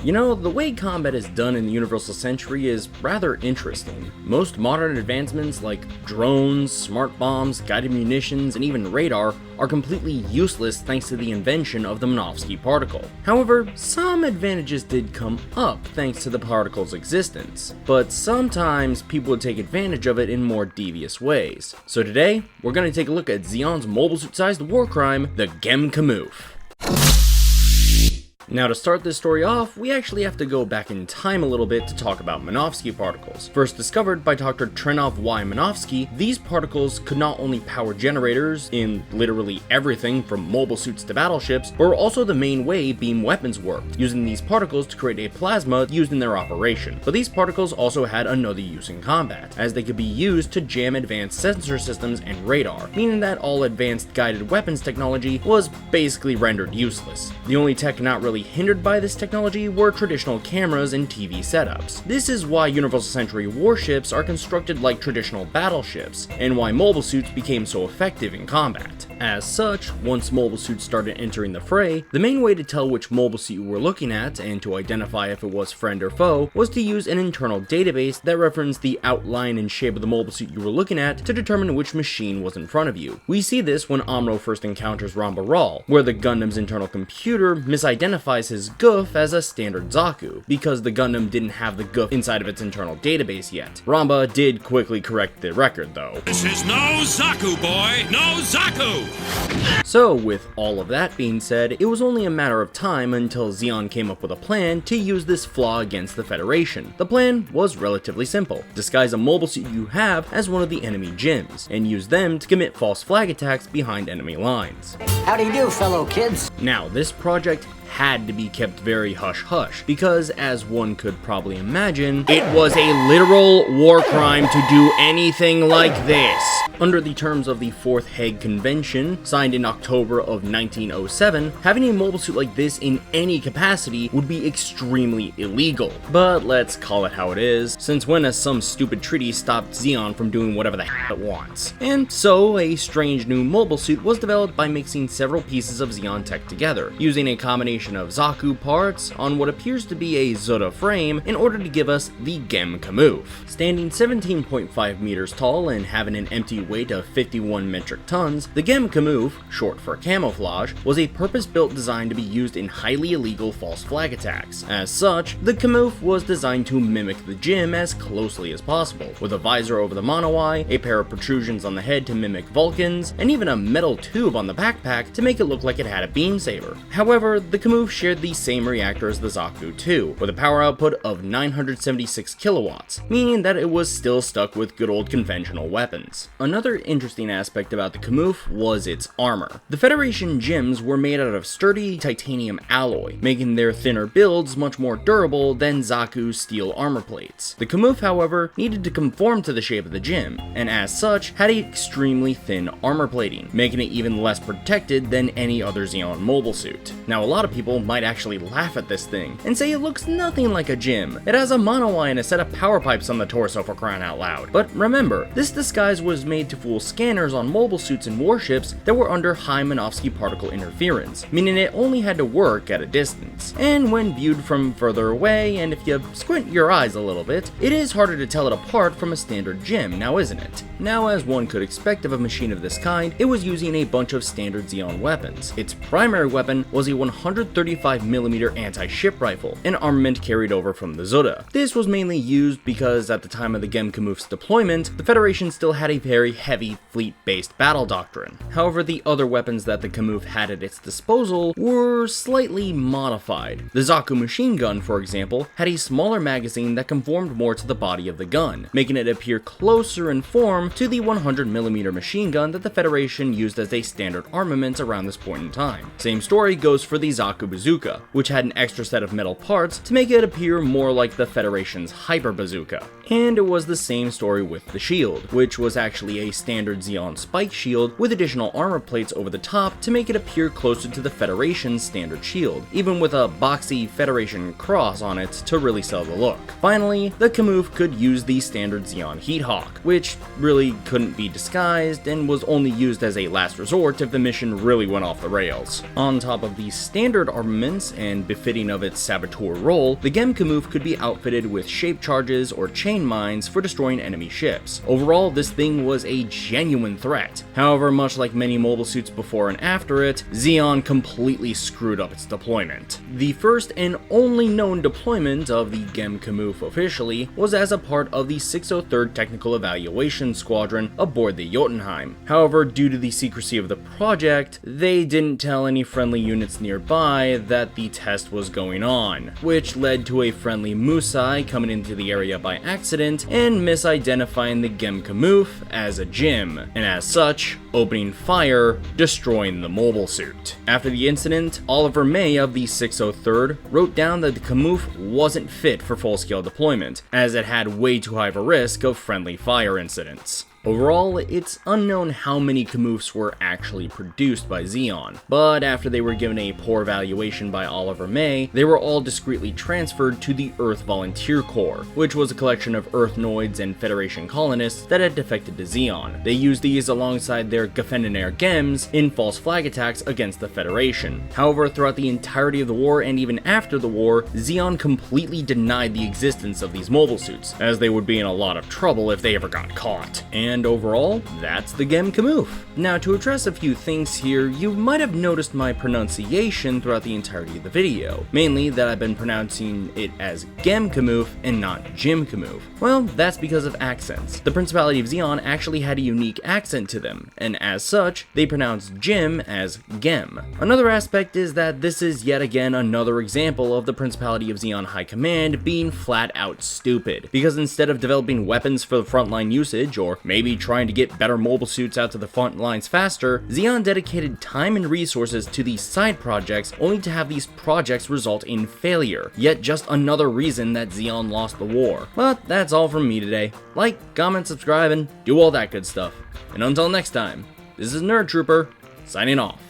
You know, the way combat is done in the Universal Century is rather interesting. Most modern advancements like drones, smart bombs, guided munitions, and even radar are completely useless thanks to the invention of the Minovsky particle. However, some advantages did come up thanks to the particle's existence, but sometimes people would take advantage of it in more devious ways. So today, we're going to take a look at Zeon's mobile suit-sized war crime, the Camouf. Now, to start this story off, we actually have to go back in time a little bit to talk about Minovsky particles. First discovered by Dr. Trenov Y. Minovsky, these particles could not only power generators in literally everything from mobile suits to battleships, but were also the main way beam weapons worked, using these particles to create a plasma used in their operation. But these particles also had another use in combat, as they could be used to jam advanced sensor systems and radar, meaning that all advanced guided weapons technology was basically rendered useless. The only tech not really hindered by this technology were traditional cameras and TV setups. This is why Universal Century warships are constructed like traditional battleships, and why mobile suits became so effective in combat. As such, once mobile suits started entering the fray, the main way to tell which mobile suit you were looking at, and to identify if it was friend or foe, was to use an internal database that referenced the outline and shape of the mobile suit you were looking at to determine which machine was in front of you. We see this when Amuro first encounters Ramba Ral, where the Gundam's internal computer misidentifies his goof as a standard Zaku, because the Gundam didn't have the goof inside of its internal database yet. Ramba did quickly correct the record though. This is no Zaku, boy! No Zaku! So with all of that being said, it was only a matter of time until Zeon came up with a plan to use this flaw against the Federation. The plan was relatively simple. Disguise a mobile suit you have as one of the enemy gyms, and use them to commit false flag attacks behind enemy lines. How do you do, fellow kids? Now, this project had to be kept very hush-hush, because as one could probably imagine, it was a literal war crime to do anything like this. Under the terms of the Fourth Hague Convention, signed in October of 1907, having a mobile suit like this in any capacity would be extremely illegal. But let's call it how it is, since when has some stupid treaty stopped Zeon from doing whatever the heck it wants? And so, a strange new mobile suit was developed by mixing several pieces of Zeon tech together, using a combination of Zaku parts on what appears to be a Zota frame in order to give us the Camouf. Standing 17.5 meters tall and having an empty weight of 51 metric tons, the Camouf, short for camouflage, was a purpose-built design to be used in highly illegal false flag attacks. As such, the Camouf was designed to mimic the gym as closely as possible, with a visor over the mono eye, a pair of protrusions on the head to mimic Vulcans, and even a metal tube on the backpack to make it look like it had a beam saber. However, the Camouf shared the same reactor as the Zaku 2, with a power output of 976 kilowatts, meaning that it was still stuck with good old conventional weapons. Another interesting aspect about the Camouf was its armor. The Federation gyms were made out of sturdy titanium alloy, making their thinner builds much more durable than Zaku's steel armor plates. The Camouf, however, needed to conform to the shape of the gym, and as such, had an extremely thin armor plating, making it even less protected than any other Zeon mobile suit. Now, a lot of people might actually laugh at this thing and say it looks nothing like a gym. It has a mono eye and a set of power pipes on the torso, for crying out loud. But remember, this disguise was made to fool scanners on mobile suits and warships that were under high Minovsky particle interference, meaning it only had to work at a distance. And when viewed from further away, and if you squint your eyes a little bit, it is harder to tell it apart from a standard gym, now isn't it? Now, as one could expect of a machine of this kind, it was using a bunch of standard Zeon weapons. Its primary weapon was a 135mm anti-ship rifle, an armament carried over from the Zota. This was mainly used because at the time of the Camouf's deployment, the Federation still had a very heavy fleet-based battle doctrine. However, the other weapons that the Camouf had at its disposal were slightly modified. The Zaku machine gun, for example, had a smaller magazine that conformed more to the body of the gun, making it appear closer in form to the 100mm machine gun that the Federation used as a standard armament around this point in time. Same story goes for the Zaku bazooka, which had an extra set of metal parts to make it appear more like the Federation's hyper bazooka. And it was the same story with the shield, which was actually a standard Zeon spike shield with additional armor plates over the top to make it appear closer to the Federation's standard shield, even with a boxy Federation cross on it to really sell the look. Finally, the Camouf could use the standard Zeon Heat Hawk, which really couldn't be disguised and was only used as a last resort if the mission really went off the rails. On top of these standard armaments, and befitting of its saboteur role, the Gem Camouf could be outfitted with shape charges or chain mines for destroying enemy ships. Overall, this thing was a genuine threat. However, much like many mobile suits before and after it, Zeon completely screwed up its deployment. The first and only known deployment of the Gem Camouf officially was as a part of the 603rd Technical Evaluation Squadron aboard the Jotunheim. However, due to the secrecy of the project, they didn't tell any friendly units nearby that the test was going on, which led to a friendly Musai coming into the area by accident and misidentifying the Gem Camouf as a Jim, and as such, opening fire, destroying the mobile suit. After the incident, Oliver May of the 603rd wrote down that the Camouf wasn't fit for full-scale deployment, as it had way too high of a risk of friendly fire incidents. Overall, it's unknown how many Camoufs were actually produced by Zeon, but after they were given a poor evaluation by Oliver May, they were all discreetly transferred to the Earth Volunteer Corps, which was a collection of Earthnoids and Federation colonists that had defected to Zeon. They used these alongside their Gefendener Gems in false flag attacks against the Federation. However, throughout the entirety of the war and even after the war, Zeon completely denied the existence of these mobile suits, as they would be in a lot of trouble if they ever got caught. And overall, that's the Gem Camouf. Now, to address a few things here, you might have noticed my pronunciation throughout the entirety of the video, mainly that I've been pronouncing it as Gem Camouf and not Jim Camouf. Well, that's because of accents. The Principality of Zeon actually had a unique accent to them, and as such, they pronounce Jim as Gem. Another aspect is that this is yet again another example of the Principality of Zeon High Command being flat out stupid, because instead of developing weapons for the frontline usage, or maybe trying to get better mobile suits out to the front lines faster, Zeon dedicated time and resources to these side projects only to have these projects result in failure. Yet just another reason that Zeon lost the war. But that's all from me today. Like, comment, subscribe, and do all that good stuff. And until next time, this is Nerd Trooper, signing off.